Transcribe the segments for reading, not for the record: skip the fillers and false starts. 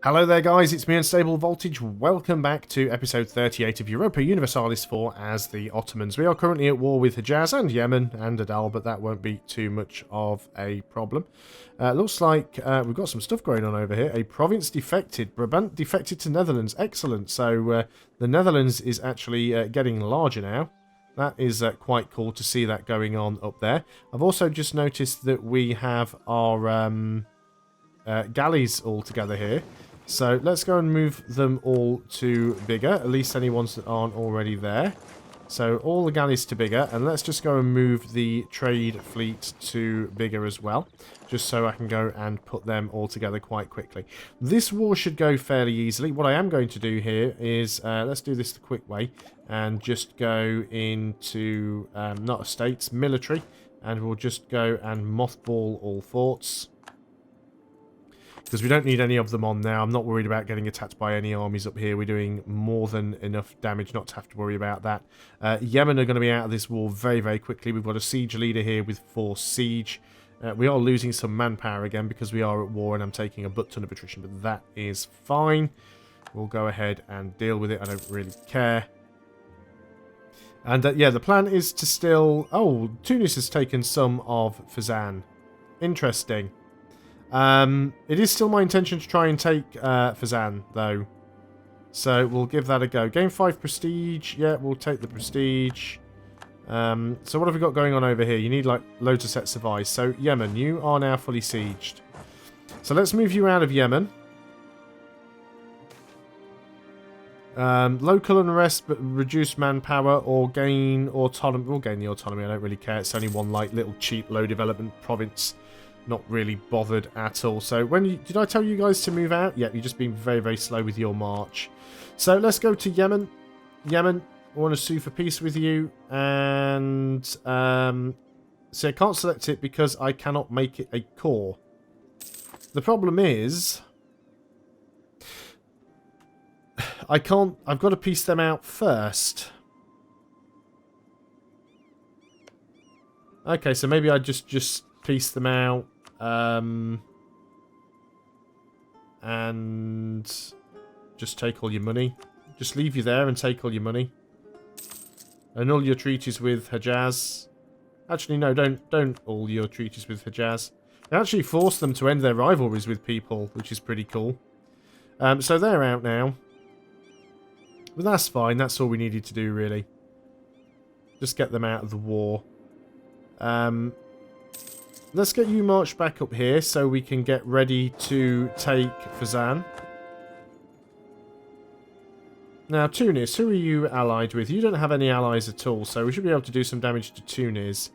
Hello there guys, it's me Unstable Voltage. Welcome back to episode 38 of Europa Universalis 4 as the Ottomans. We are currently at war with Hejaz and Yemen and Adal, but that won't be too much of a problem. Looks like we've got some stuff going on over here. A province defected. Brabant defected to Netherlands. Excellent. So the Netherlands is actually getting larger now. That is quite cool to see that going on up there. I've also just noticed that we have our galleys all together here. So let's go and move them all to bigger, at least any ones that aren't already there. So all the galleys to bigger, and let's just go and move the trade fleet to bigger as well, just so I can go and put them all together quite quickly. This war should go fairly easily. What I am going to do here is, let's do this the quick way, and just go into, not estates, military, and we'll just go and mothball all forts. Because we don't need any of them on now. I'm not worried about getting attacked by any armies up here. We're doing more than enough damage not to have to worry about that. Yemen are going to be out of this war very, very quickly. We've got a siege leader here with 4 siege. We are losing some manpower again because we are at war and I'm taking a butt ton of attrition. But that is fine. We'll go ahead and deal with it. I don't really care. And yeah, the plan is to still... Oh, Tunis has taken some of Fezzan. Interesting. It is still my intention to try and take Fezzan, though. So we'll give that a go. Gain 5 prestige. Yeah, we'll take the prestige. So what have we got going on over here? You need, like, loads of sets of eyes. So, Yemen, you are now fully sieged. So let's move you out of Yemen. Local unrest, but reduce manpower or gain autonomy. We'll gain the autonomy. I don't really care. It's only one, like, little cheap, low development province. Not really bothered at all. So when you, did I tell you guys to move out? Yeah, you've just been very, very slow with your march. So let's go to Yemen. Yemen, I want to sue for peace with you. And so I can't select it because I cannot make it a core. The problem is I can't, I've got to piece them out first. Okay, so maybe I just piece them out. And just take all your money. Just leave you there and take all your money. Annul your treaties with Hejaz. Actually, no, don't all your treaties with Hejaz. They actually force them to end their rivalries with people, which is pretty cool. So they're out now. But that's fine. That's all we needed to do, really. Just get them out of the war. Let's get you marched back up here so we can get ready to take Fezzan. Now, Tunis, who are you allied with? You don't have any allies at all, so we should be able to do some damage to Tunis.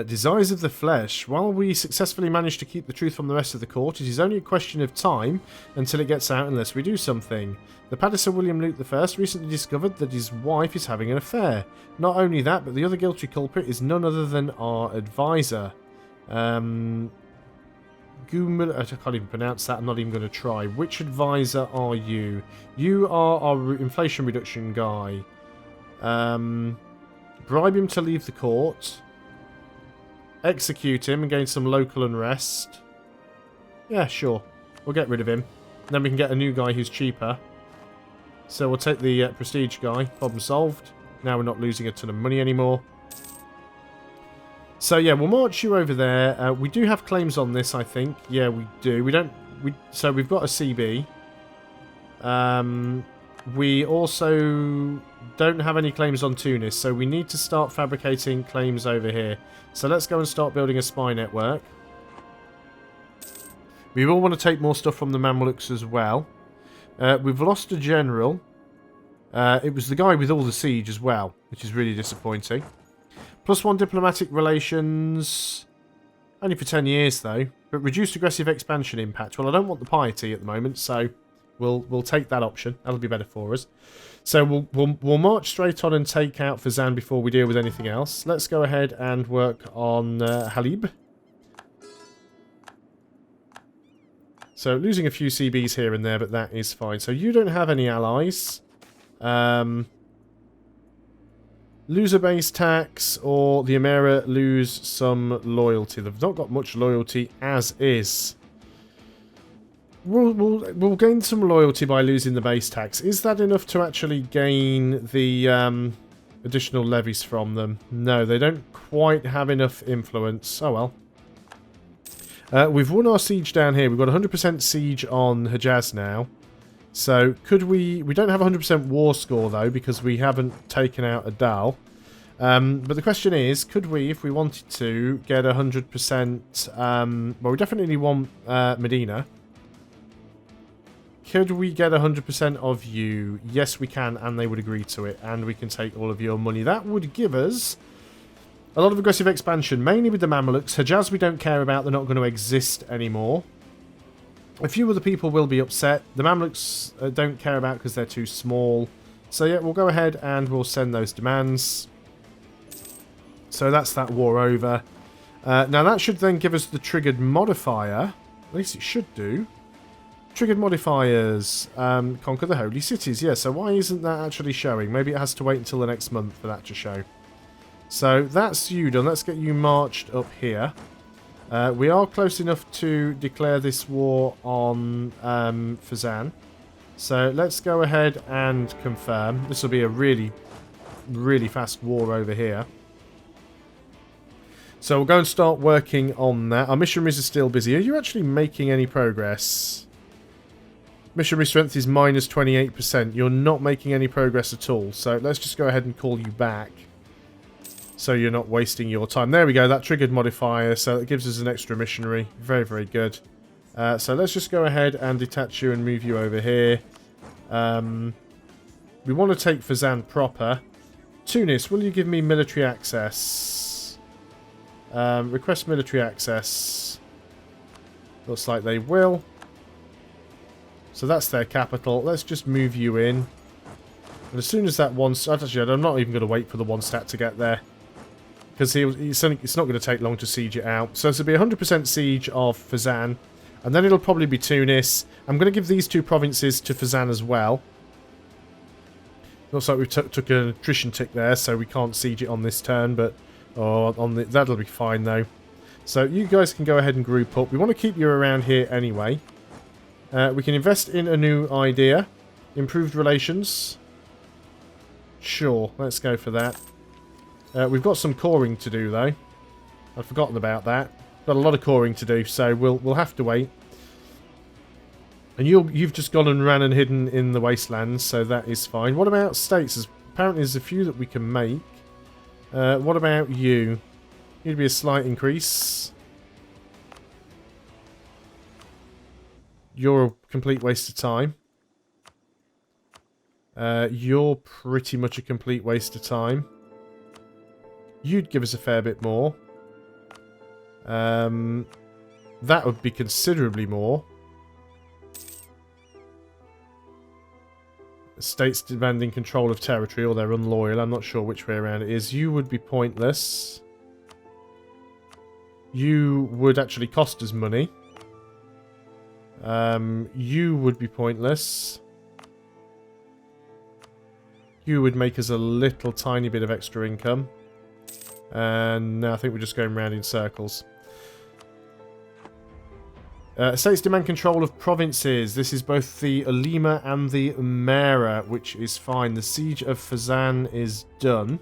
Desires of the flesh. While we successfully manage to keep the truth from the rest of the court, it is only a question of time until it gets out unless we do something. The Padisser William Luke I recently discovered that his wife is having an affair. Not only that, but the other guilty culprit is none other than our advisor. Gumil, I can't even pronounce that, I'm not even going to try. Which advisor are you? You are our inflation reduction guy. Bribe him to leave the court. Execute him and gain some local unrest. Yeah, sure. We'll get rid of him. Then we can get a new guy who's cheaper. So we'll take the prestige guy. Problem solved. Now we're not losing a ton of money anymore. So yeah, we'll march you over there. We do have claims on this, I think. Yeah, we do. So we've got a CB. We also don't have any claims on Tunis, so we need to start fabricating claims over here. So let's go and start building a spy network. We will want to take more stuff from the Mamluks as well. We've lost a general. It was the guy with all the siege as well, which is really disappointing. +1 diplomatic relations. Only for 10 years, though. But reduced aggressive expansion impact. Well, I don't want the piety at the moment, so we'll take that option. That'll be better for us. So we'll march straight on and take out Fezzan before we deal with anything else. Let's go ahead and work on Halib. So losing a few CBs here and there, but that is fine. So you don't have any allies. Lose a base tax, or the Emira lose some loyalty. They've not got much loyalty as is. We'll gain some loyalty by losing the base tax. Is that enough to actually gain the additional levies from them? No, they don't quite have enough influence. Oh well. We've won our siege down here. We've got 100% siege on Hejaz now. So could we... We don't have 100% war score though because we haven't taken out Adal. But the question is, could we, if we wanted to, get 100%... well, we definitely want Medina. Could we get 100% of you? Yes, we can, and they would agree to it. And we can take all of your money. That would give us a lot of aggressive expansion, mainly with the Mamluks. Hejaz we don't care about. They're not going to exist anymore. A few other people will be upset. The Mamluks don't care about because they're too small. So yeah, we'll go ahead and we'll send those demands. So that's that war over. Now that should then give us the triggered modifier. At least it should do. Triggered modifiers, conquer the holy cities. Yeah, so why isn't that actually showing? Maybe it has to wait until the next month for that to show. So that's you done. Let's get you marched up here. We are close enough to declare this war on Fezzan. So let's go ahead and confirm. This will be a really, really fast war over here. So we'll go and start working on that. Our missionaries are still busy. Are you actually making any progress? Missionary strength is minus 28%. You're not making any progress at all. So let's just go ahead and call you back. So you're not wasting your time. There we go. That triggered modifier. So it gives us an extra missionary. Very, very good. So let's just go ahead and detach you and move you over here. We want to take Fezzan proper. Tunis, will you give me military access? Request military access. Looks like they will. So that's their capital. Let's just move you in. And as soon as that one... Actually, I'm not even going to wait for the one stat to get there. Because it's not going to take long to siege it out. So this will be 100% siege of Fezzan. And then it'll probably be Tunis. I'm going to give these two provinces to Fezzan as well. Looks like we took an attrition tick there, so we can't siege it on this turn. But that'll be fine, though. So you guys can go ahead and group up. We want to keep you around here anyway. We can invest in a new idea. Improved relations. Sure, let's go for that. We've got some coring to do, though. I've forgotten about that. Got a lot of coring to do, so we'll have to wait. And you've just gone and ran and hidden in the wastelands, so that is fine. What about states? Apparently there's a few that we can make. What about you? You'd be a slight increase. You're a complete waste of time. You're pretty much a complete waste of time. You'd give us a fair bit more. That would be considerably more. States demanding control of territory, or they're unloyal. I'm not sure which way around it is. You would be pointless. You would actually cost us money. You would be pointless. You would make us a little tiny bit of extra income. And now I think we're just going round in circles. States demand control of provinces. This is both the Ulema and the Umera, which is fine. The siege of Fezzan is done.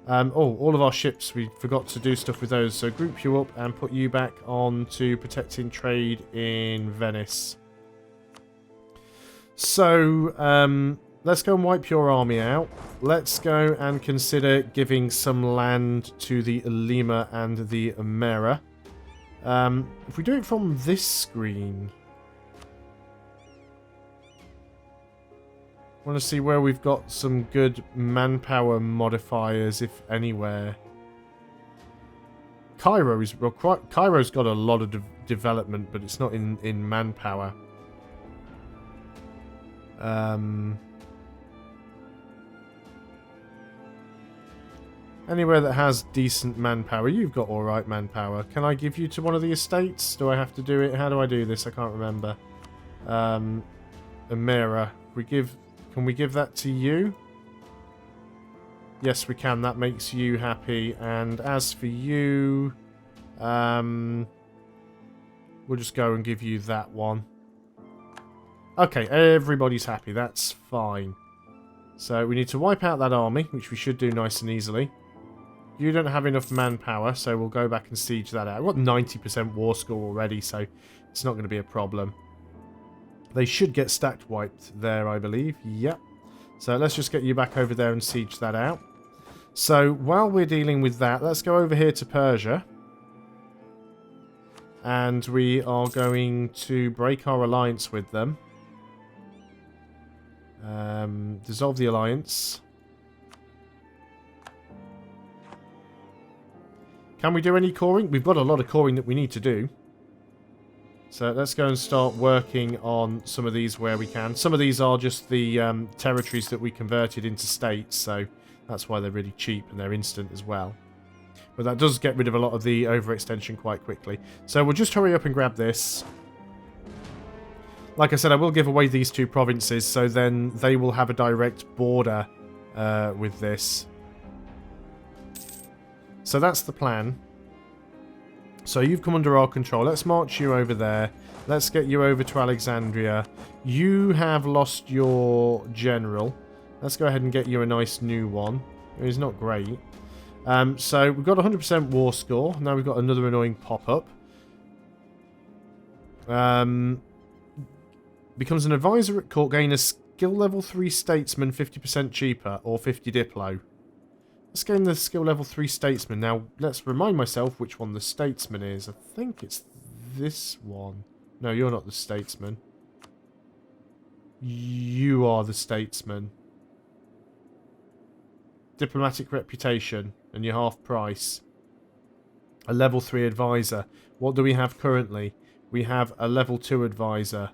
All of our ships, we forgot to do stuff with those. So group you up and put you back on to protecting trade in Venice. So, let's go and wipe your army out. Let's go and consider giving some land to the Ulema and the Umera. If we do it from this screen... I want to see where we've got some good manpower modifiers, if anywhere. Cairo's got a lot of development, but it's not in manpower. Anywhere that has decent manpower. You've got alright manpower. Can I give you to one of the estates? Do I have to do it? How do I do this? I can't remember. Umera. Can we give that to you? Yes, we can. That makes you happy. And as for you... we'll just go and give you that one. Okay, everybody's happy. That's fine. So we need to wipe out that army, which we should do nice and easily. You don't have enough manpower, so we'll go back and siege that out. I've got 90% war score already, so it's not going to be a problem. They should get stacked wiped there, I believe. Yep. So let's just get you back over there and siege that out. So while we're dealing with that, let's go over here to Persia. And we are going to break our alliance with them. Dissolve the alliance. Can we do any coring? We've got a lot of coring that we need to do. So let's go and start working on some of these where we can. Some of these are just the territories that we converted into states, so that's why they're really cheap and they're instant as well. But that does get rid of a lot of the overextension quite quickly. So we'll just hurry up and grab this. Like I said, I will give away these two provinces, so then they will have a direct border with this. So that's the plan. So you've come under our control. Let's march you over there. Let's get you over to Alexandria. You have lost your general. Let's go ahead and get you a nice new one. It's not great. So we've got 100% war score. Now we've got another annoying pop-up. Becomes an advisor at court. Gain a skill level 3 statesman 50% cheaper or 50 diplo. Let's gain the skill level 3 statesman. Now, let's remind myself which one the statesman is. I think it's this one. No, you're not the statesman. You are the statesman. Diplomatic reputation, and you're half price. A level 3 advisor. What do we have currently? We have a level 2 advisor.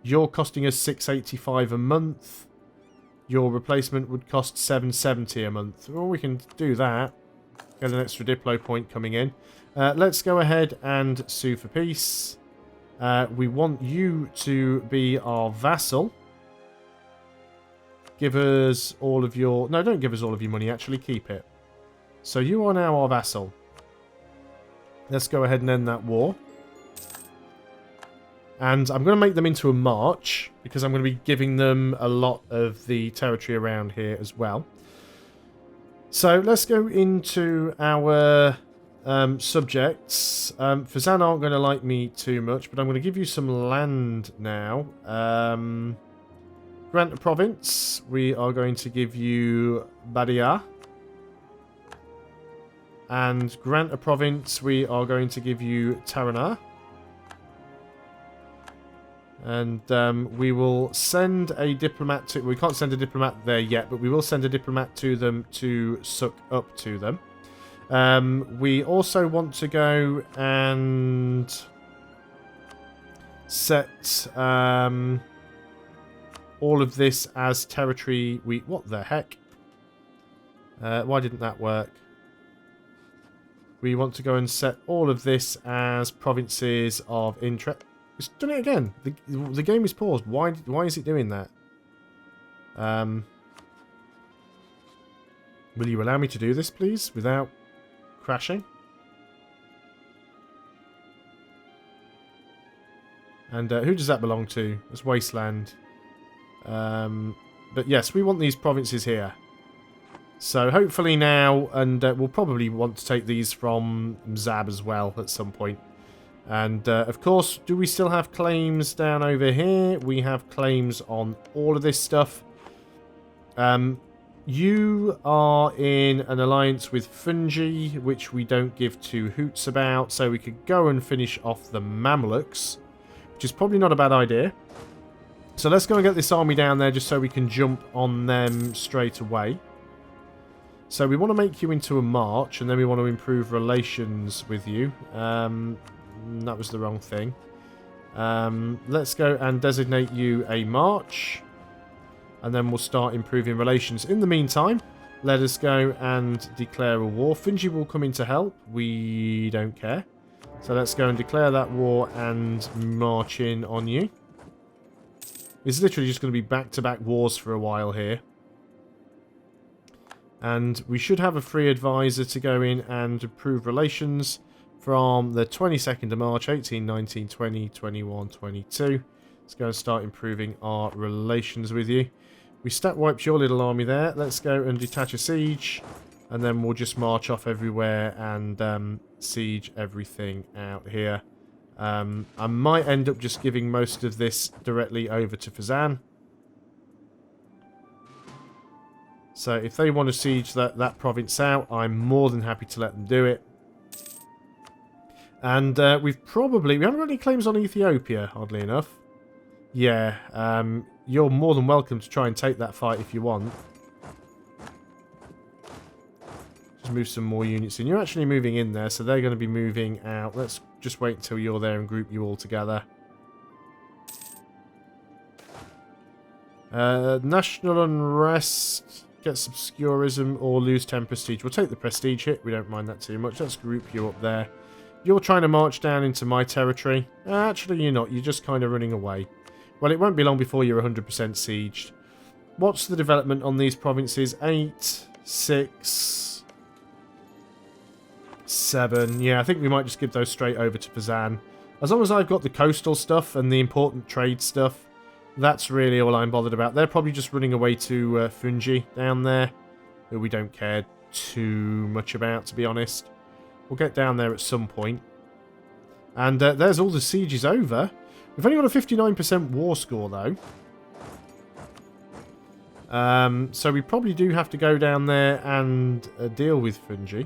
You're costing us $685 a month. Your replacement would cost $770 a month. Well, we can do that. Get an extra Diplo point coming in. Let's go ahead and sue for peace. We want you to be our vassal. Give us all of your... No, don't give us all of your money, actually. Keep it. So you are now our vassal. Let's go ahead and end that war. And I'm going to make them into a march, because I'm going to be giving them a lot of the territory around here as well. So let's go into our subjects. Fazan aren't going to like me too much, but I'm going to give you some land now. Grant a province. We are going to give you Badia. And grant a province. We are going to give you Tarana. And we will send a diplomat to... We can't send a diplomat there yet, but we will send a diplomat to them to suck up to them. We also want to go and set all of this as territory... What the heck? Why didn't that work? We want to go and set all of this as provinces of interest. It's done it again. The game is paused. Why is it doing that? Will you allow me to do this, please, without crashing? And who does that belong to? It's Wasteland. But yes, we want these provinces here. So hopefully now, and we'll probably want to take these from Zab as well at some point. And, of course, do we still have claims down over here? We have claims on all of this stuff. You are in an alliance with Fungi, which we don't give two hoots about. So we could go and finish off the Mamluks, which is probably not a bad idea. So let's go and get this army down there just so we can jump on them straight away. So we want to make you into a march, and then we want to improve relations with you. That was the wrong thing. Let's go and designate you a march. And then we'll start improving relations. In the meantime, let us go and declare a war. Finji will come in to help. We don't care. So let's go and declare that war and march in on you. It's literally just going to be back-to-back wars for a while here. And we should have a free advisor to go in and improve relations from the 22nd of March, 18, 19, 20, 21, 22. Let's go and start improving our relations with you. We stat wiped your little army there. Let's go and detach a siege. And then we'll just march off everywhere and siege everything out here. I might end up just giving most of this directly over to Fazan. So if they want to siege that province out, I'm more than happy to let them do it. And we haven't got any claims on Ethiopia, oddly enough. Yeah, you're more than welcome to try and take that fight if you want. Just move some more units in. You're actually moving in there, so they're going to be moving out. Let's just wait until you're there and group you all together. National unrest, gets obscurism, or lose 10 prestige. We'll take the prestige hit. We don't mind that too much. Let's group you up there. You're trying to march down into my territory. Actually, you're not. You're just kind of running away. Well, it won't be long before you're 100% sieged. What's the development on these provinces? 8, 6, 7. Yeah, I think we might just give those straight over to Fazan. As long as I've got the coastal stuff and the important trade stuff, that's really all I'm bothered about. They're probably just running away to Fungi down there, who we don't care too much about, to be honest. We'll get down there at some point. And there's all the sieges over. We've only got a 59% war score, though. So we probably do have to go down there and deal with Fungi.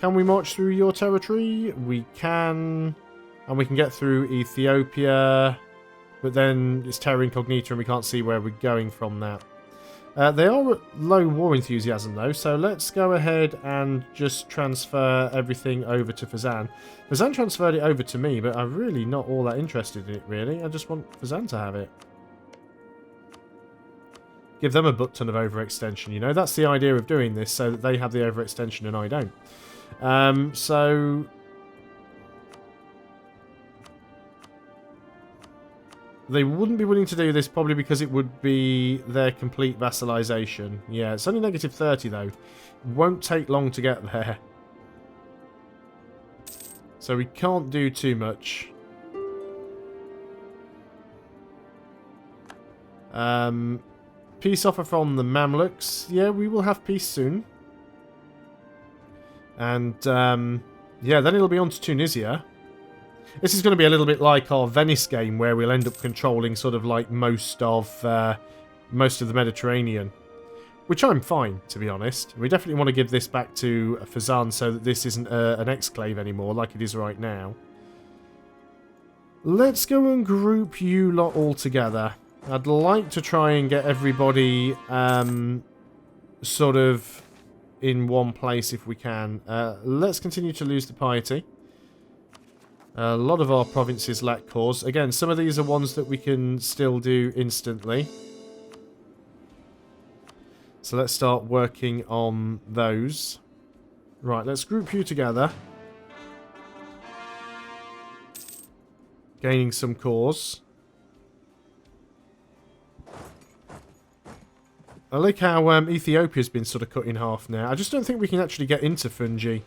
Can we march through your territory? We can. And we can get through Ethiopia. But then it's terra incognita and we can't see where we're going from that. They are at low war enthusiasm though, so let's go ahead and just transfer everything over to Fazan. Fazan transferred it over to me, but I'm really not all that interested in it really. I just want Fazan to have it. Give them a butt ton of overextension, you know. That's the idea of doing this, so that they have the overextension and I don't. So they wouldn't be willing to do this probably because it would be their complete vassalization. Yeah, it's only negative 30 though. Won't take long to get there. So we can't do too much. Peace offer from the Mamluks. Yeah, we will have peace soon. And yeah, then it'll be on to Tunisia. This is going to be a little bit like our Venice game, where we'll end up controlling sort of like most of the Mediterranean, which I'm fine, to be honest. We definitely want to give this back to Fazan so that this isn't an exclave anymore, like it is right now. Let's go and group you lot all together. I'd like to try and get everybody sort of in one place if we can. Let's continue to lose the piety. A lot of our provinces lack cause. Again, some of these are ones that we can still do instantly. So let's start working on those. Right, let's group you together. Gaining some cause. I like how Ethiopia's been sort of cut in half now. I just don't think we can actually get into Fungi,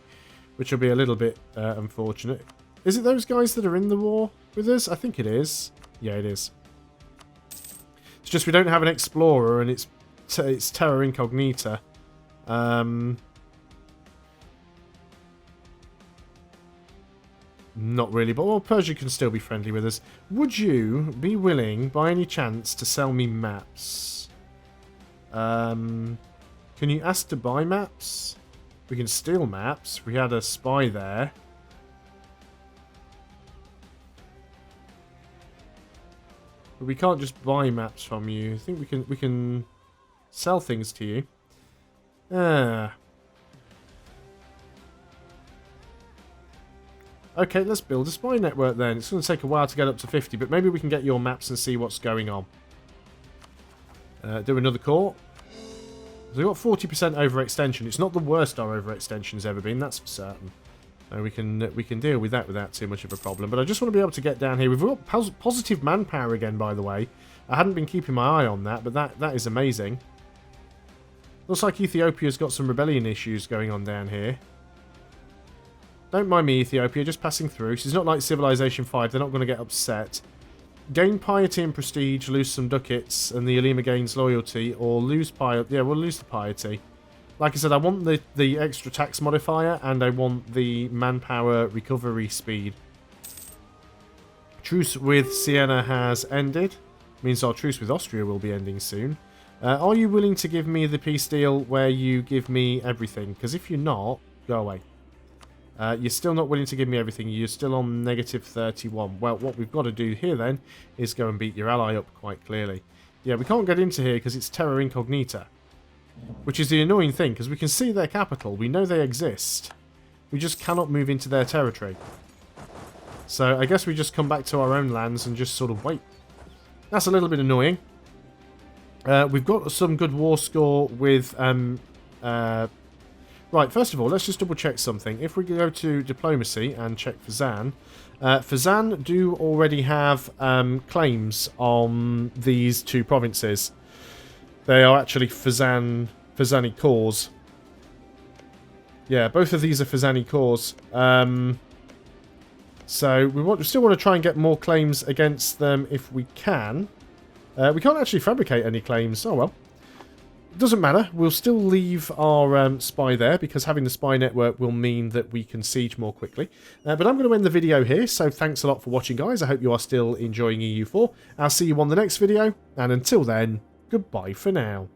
which will be a little bit unfortunate. Is it those guys that are in the war with us? I think it is. Yeah, it is. It's just we don't have an explorer and it's terra incognita. Not really, but well, Persia can still be friendly with us. Would you be willing, by any chance, to sell me maps? Can you ask to buy maps? We can steal maps. We had a spy there. But we can't just buy maps from you. I think we can sell things to you. Okay, let's build a spy network then. It's going to take a while to get up to 50, but maybe we can get your maps and see what's going on. Do another core. So we've got 40% overextension. It's not the worst our overextension's ever been, that's for certain. We can deal with that without too much of a problem. But I just want to be able to get down here. We've got positive manpower again, by the way. I hadn't been keeping my eye on that, but that is amazing. Looks like Ethiopia's got some rebellion issues going on down here. Don't mind me, Ethiopia, just passing through. She's not like Civilization 5. They're not going to get upset. gain piety and prestige, lose some ducats, and the Alima gains loyalty, or lose piety. Yeah, we'll lose the piety. Like I said, I want the extra tax modifier, and I want the manpower recovery speed. Truce with Siena has ended. Means our truce with Austria will be ending soon. Are you willing to give me the peace deal where you give me everything? Because if you're not, go away. You're still not willing to give me everything. You're still on negative 31. Well, what we've got to do here then is go and beat your ally up quite clearly. Yeah, we can't get into here because it's Terra Incognita. Which is the annoying thing, because we can see their capital. We know they exist. We just cannot move into their territory. So I guess we just come back to our own lands and just sort of wait. That's a little bit annoying. We've got some good war score with... Right, first of all, let's just double check something. If we go to diplomacy and check Fazan, Fazan do already have claims on these two provinces. They are actually Fazani cores. Yeah, both of these are Fazani cores. So we still want to try and get more claims against them if we can. We can't actually fabricate any claims. Oh well. Doesn't matter, we'll still leave our spy there, because having the spy network will mean that we can siege more quickly. But I'm going to end the video here, so thanks a lot for watching, guys. I hope you are still enjoying EU4. I'll see you on the next video, and until then, goodbye for now.